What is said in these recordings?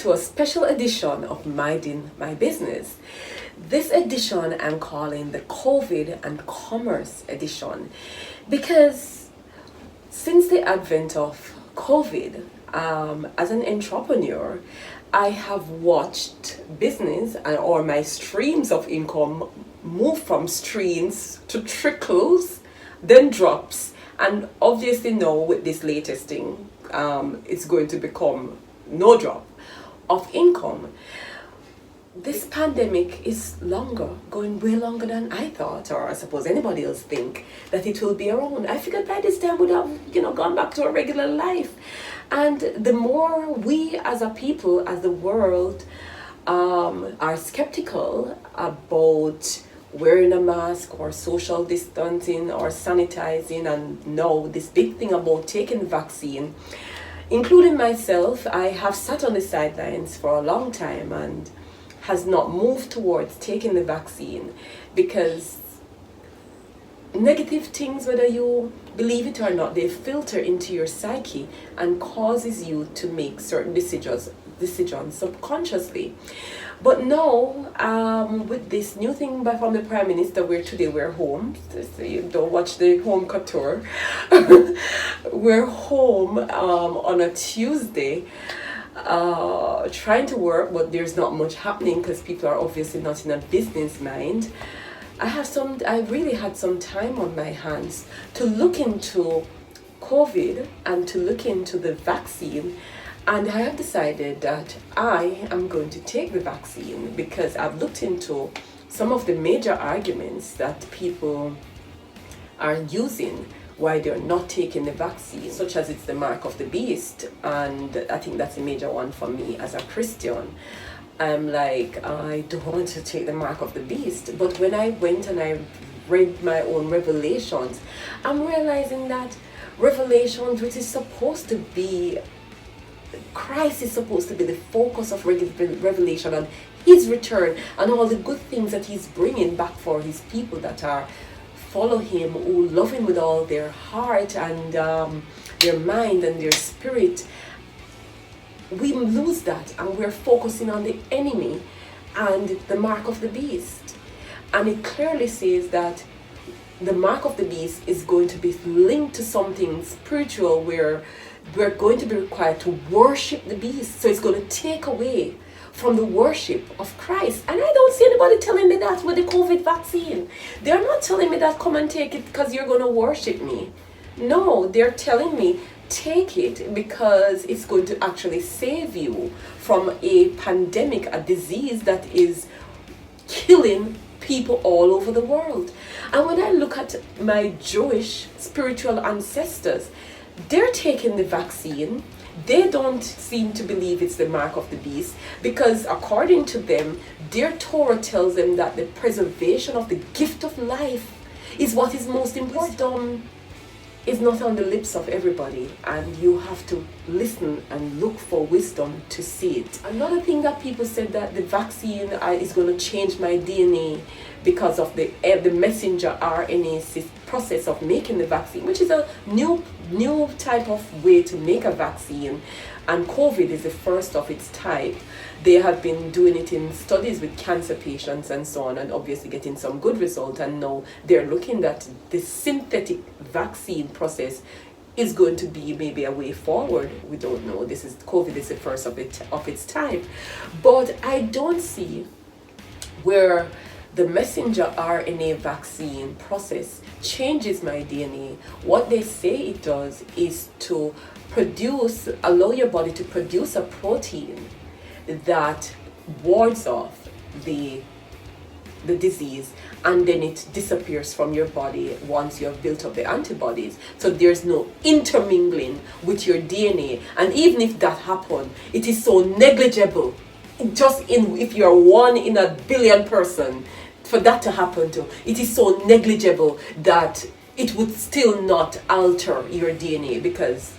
to a special edition of Minding My Business. This edition I'm calling the COVID and Commerce edition because since the advent of COVID, as an entrepreneur, I have watched business or my streams of income move from streams to trickles, then drops, and obviously now with this latest thing, it's going to become no drop of income. This pandemic is going way longer than I thought, or I suppose anybody else think that it will be around. I figured by this time we'd have, gone back to a regular life. And the more we as a people, as the world, are skeptical about wearing a mask or social distancing or sanitizing, and now this big thing about taking vaccine, including myself, I have sat on the sidelines for a long time and has not moved towards taking the vaccine because negative things, whether you believe it or not, they filter into your psyche and causes you to make certain decisions subconsciously. But now, with this new thing from the Prime Minister, where today we're home, so you don't watch the home couture, we're home on a Tuesday, trying to work, but there's not much happening because people are obviously not in a business mind. I really had some time on my hands to look into COVID and to look into the vaccine, and I have decided that I am going to take the vaccine because I've looked into some of the major arguments that people are using why they're not taking the vaccine, such as it's the mark of the beast, and I think that's a major one for me as a Christian. I'm like, I don't want to take the mark of the beast. But when I went and I read my own revelations, I'm realizing that revelations, which is supposed to be, Christ is supposed to be the focus of revelation and his return and all the good things that he's bringing back for his people that are follow him, who love him with all their heart and their mind and their spirit. We lose that and we're focusing on the enemy and the mark of the beast. And it clearly says that the mark of the beast is going to be linked to something spiritual where we're going to be required to worship the beast. So it's going to take away from the worship of Christ. And I don't see anybody telling me that with the COVID vaccine. They're not telling me that come and take it because you're going to worship me. No, they're telling me take it because it's going to actually save you from a pandemic, a disease that is killing people all over the world. And when I look at my Jewish spiritual ancestors, they're taking the vaccine. They don't seem to believe it's the mark of the beast because according to them, their Torah tells them that the preservation of the gift of life is what is most important. Is not on the lips of everybody, and you have to listen and look for wisdom to see it. Another thing that people said that the vaccine is going to change my DNA because of the messenger RNA process of making the vaccine, which is a new type of way to make a vaccine, and COVID is the first of its type. They have been doing it in studies with cancer patients and so on, and obviously getting some good results, and now they're looking at the synthetic vaccine process is going to be maybe a way forward. We don't know. COVID is the first of its type. But I don't see where the messenger RNA vaccine process changes my DNA. What they say it does is to allow your body to produce a protein that wards off the disease, and then it disappears from your body once you have built up the antibodies. So there's no intermingling with your DNA, and even if that happened, it is so negligible. If you're 1 in a billion person, for that to happen to, it is so negligible that it would still not alter your DNA, because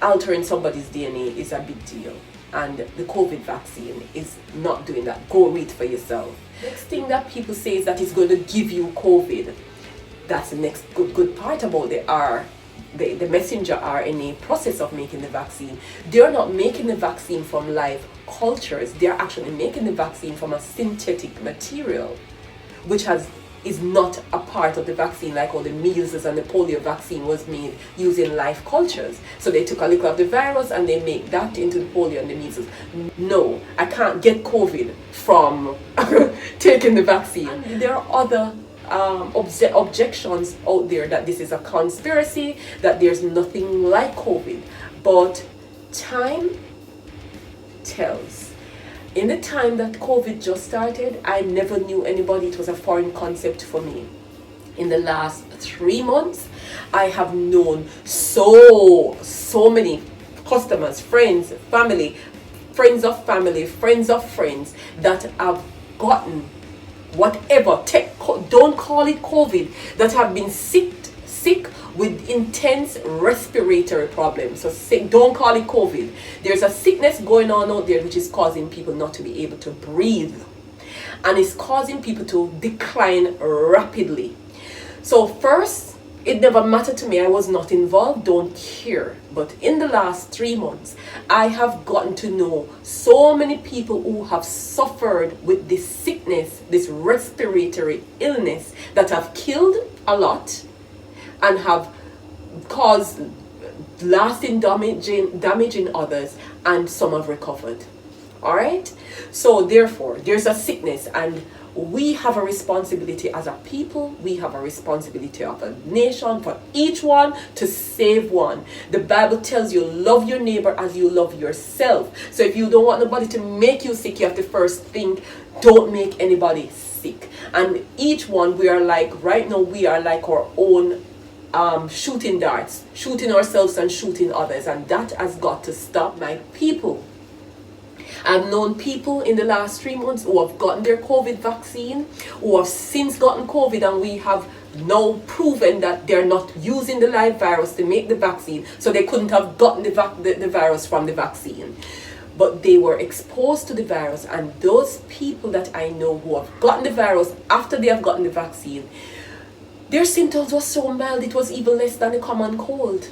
altering somebody's DNA is a big deal. And the COVID vaccine is not doing that. Go read for yourself. Next thing that people say is that it's going to give you COVID. That's the next good part about the the messenger RNA process of making the vaccine, they're not making the vaccine from live cultures. They're actually making the vaccine from a synthetic material, which is not a part of the vaccine, like how the measles and the polio vaccine was made using live cultures. So they took a little of the virus and they make that into the polio and the measles. No, I can't get COVID from taking the vaccine. And there are other objections out there that this is a conspiracy, that there's nothing like COVID. But time tells. In the time that COVID just started, I never knew anybody. It was a foreign concept for me. In the last 3 months, I have known so many customers, friends, family, friends of family, friends of friends that have gotten whatever, don't call it COVID, that have been sick with intense respiratory problems. So don't call it COVID. There's a sickness going on out there which is causing people not to be able to breathe, and it's causing people to decline rapidly. So first, it never mattered to me. I was not involved, don't care. But in the last 3 months, I have gotten to know so many people who have suffered with this sickness, this respiratory illness, that have killed a lot and have caused lasting damage in others, and some have recovered. All right? So therefore, there's a sickness, and we have a responsibility as a people, we have a responsibility of a nation, for each one to save one. The Bible tells you, love your neighbor as you love yourself. So if you don't want nobody to make you sick, you have to first think, don't make anybody sick. And each one, we are like, right now, we are like our own shooting darts, shooting ourselves and shooting others, and that has got to stop, my people. I've known people in the last 3 months who have gotten their COVID vaccine, who have since gotten COVID, and we have now proven that they're not using the live virus to make the vaccine, so they couldn't have gotten the virus from the vaccine. But they were exposed to the virus, and those people that I know who have gotten the virus after they have gotten the vaccine, their symptoms were so mild, it was even less than a common cold.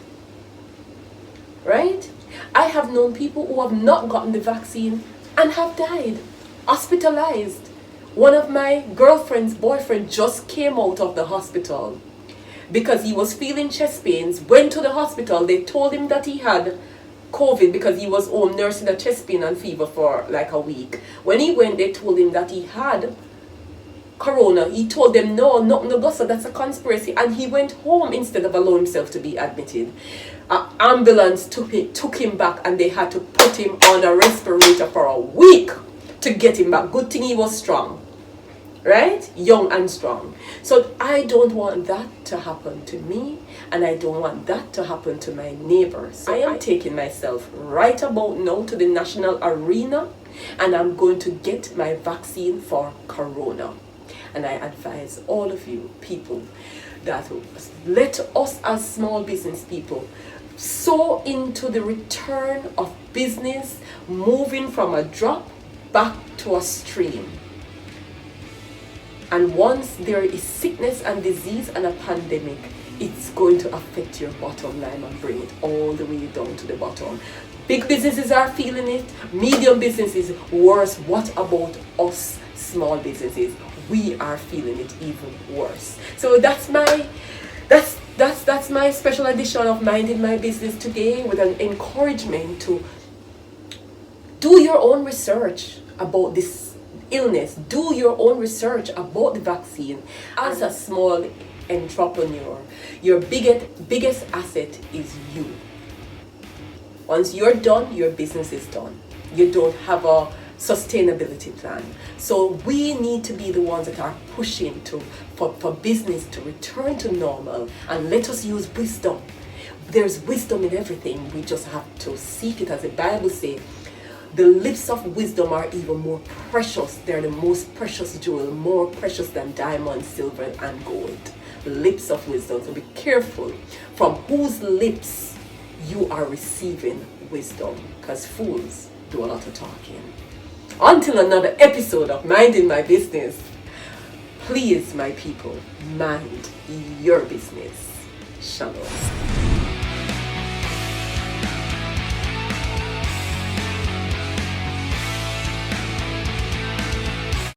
Right? I have known people who have not gotten the vaccine and have died, hospitalized. One of my girlfriend's boyfriend just came out of the hospital because he was feeling chest pains, went to the hospital. They told him that he had COVID because he was home nursing a chest pain and fever for like a week. When he went, they told him that he had corona. He told them, no, nothing to go, so that's a conspiracy, and he went home instead of allowing himself to be admitted. An ambulance took him back, and they had to put him on a respirator for a week to get him back. Good thing he was strong, right? Young and strong. So I don't want that to happen to me, and I don't want that to happen to my neighbors. So I am taking myself right about now to the national arena, and I'm going to get my vaccine for corona. And I advise all of you people that let us as small business people sow into the return of business, moving from a drop back to a stream. And once there is sickness and disease and a pandemic, it's going to affect your bottom line and bring it all the way down to the bottom. Big businesses are feeling it, medium businesses, worse. What about us small businesses? We are feeling it even worse. So that's my special edition of Minding My Business today, with an encouragement to do your own research about this illness. Do your own research about the vaccine. As a small entrepreneur, your biggest asset is you. Once you're done, your business is done. You don't have a sustainability plan. So we need to be the ones that are pushing for business to return to normal, and let us use wisdom. There's wisdom in everything. We just have to seek it. As the Bible says, the lips of wisdom are even more precious. They're the most precious jewel, more precious than diamonds, silver, and gold. The lips of wisdom. So be careful from whose lips you are receiving wisdom, because fools do a lot of talking. Until another episode of Minding My Business, please, my people, mind your business. Shalom.